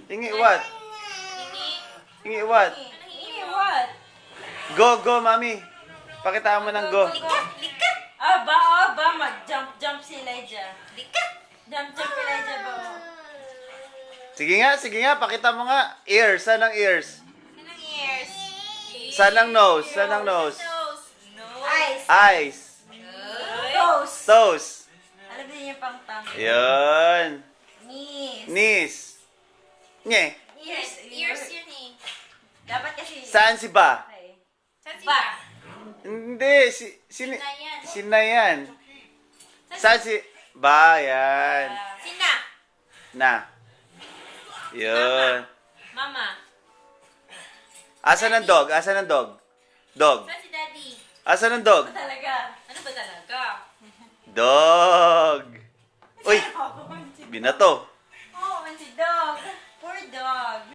Hingi what? Hingi what? Hingi what? Go, go, mami. Pakitaan mo ng go. Lika! Aba, mag-jump si Elijah. Lika! Jump si Elijah ba? Sige nga, pakita mo nga. Ears, saan ang ears? Anong ears? Saan ang nose? Saan ang nose? Eyes. Eyes. Toes. Toes. Alam din niya pang tongue. Yun. Knees. Knees. Nye. Ears yun eh. Dapat kasi... Saan si ba? Okay. Saan si Ba? Hindi, si Sinayan. Sinayan. Saan si... Ba, yan. Sina. Na. Yun. Mama. Asan ang dog? Asan ang dog? Dog. Saan si Daddy? Asan ang dog? Talaga. Ano ba talaga? Dog. Uy, binato. Oo, man si Dog.